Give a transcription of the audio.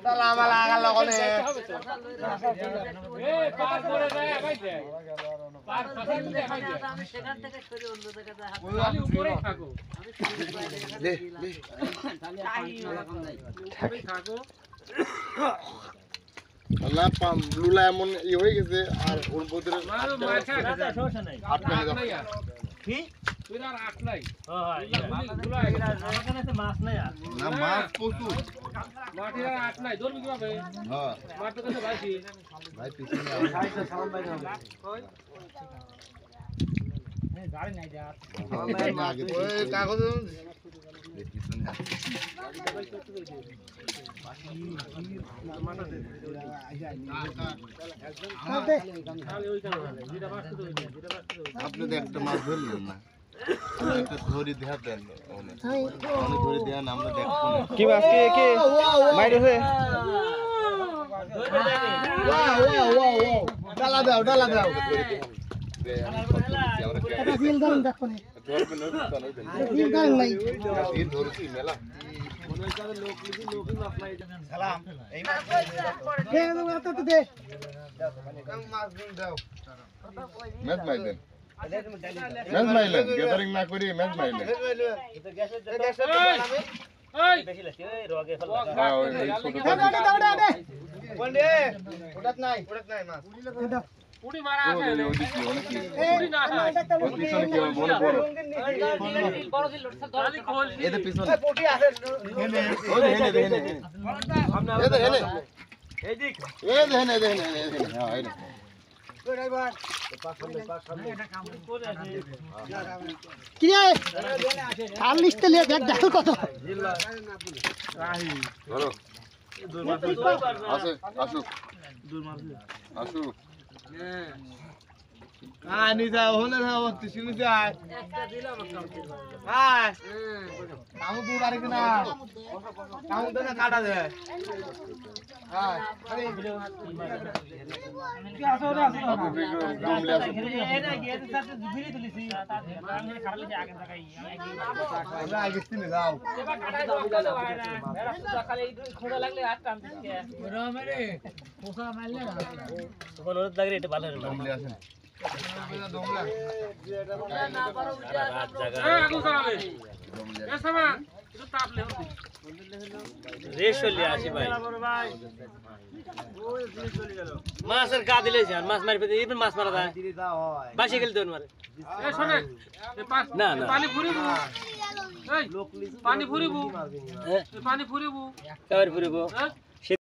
তালা মালা আগাল লগনে এ পার করে যায় ভাই দে পার পাশে দে ভাই দে আমি সেখান থেকে সরি অন্য জায়গায় হাত খালি উপরে থাকো দে দে উপরে থাকো আল্লাহ পাম লুলা এমন ই হয়ে গেছে আর ওর বদরে মারো মার খা দাদা সমস্যা নাই আটকে আট দাও নাই আর কি তুই আর আট নাই হয় গুলা আমার কাছে তো মাছ নাই আর না মাছ প্রচুর মাটির আর আট নাই ধরবি কিভাবে হ্যাঁ মার তো কাছে ভাইছি ভাই পিছনে সাইডটা সালাম ভাই কই এই গাড়ি নাই যা ওই কাগজ পিছনে খালি ওই কারণে যেটা বাস্তু তো যেটা বাস্তু আপনি তো একটা মাছ ধরলেন না একটা ধরি দেয়া দেন অনেক ধরি দেন আমরা দেখবো না কি মাছ কে মাইরেছে ডালা দাও ডালা দাও ম্যাচ মাইলেন ম্যাচ মাইলেন গ্যাদারিং না করি ম্যাচ মাইলেন এই বেশি লাগছে ওই রগে ফেল হ্যাঁ ওই ছোট পুরি মারা আছে ওদিকে অনেক পুরি না হয় ওই পিছনে কি মনে পড়ো বড় দিল খালি খোল এদের পিছনে ওই হেনে হেনে এদের হেনে এইদিক এই দেখেন এই দেখেন হ্যাঁ এই কি রে আর লিস্টে লিয়ে দেখ দেখো কত ধরো আসে আসুক আসুক আনি যাও হলে না হতে শুনি যায় একটা দিলাম কাউন্টের হ্যাঁ কামু দি পারে কিনা কামু তো না কাটা দেয় হ্যাঁ আরে কি আসো রে আসো আপনি ডুমলে আসুন এই না গেট সাথে ভিড়ি তুলিছি তার আমি খারাপ লাগছে আগে থাকাই আমরা আগে চিনে যাও এবার কাটাই দাও মেরা সুদা খালি এই খোঁজা লাগলে হাত টান দিচ্ছে মেরে পোষা মারলে না তখন ওর লাগলে এটা ভালো হলো ডুমলে আসেন না পারো বুঝা রাত জায়গা এ আগু চালাবে এ সামা একটু তাপলে হতি রেশ চলে আসি ভাই মাছের গা দিলে যান মাছ মারবে এইবার মাছ মারা যায় বাসি গেল দৌড় মারে এ শোনে এ না, না। পানি ফুরিবু এই পানি ফুরিবু হ্যাঁ এ পানি ফুরিবু কাবার ফুরিব হ্যাঁ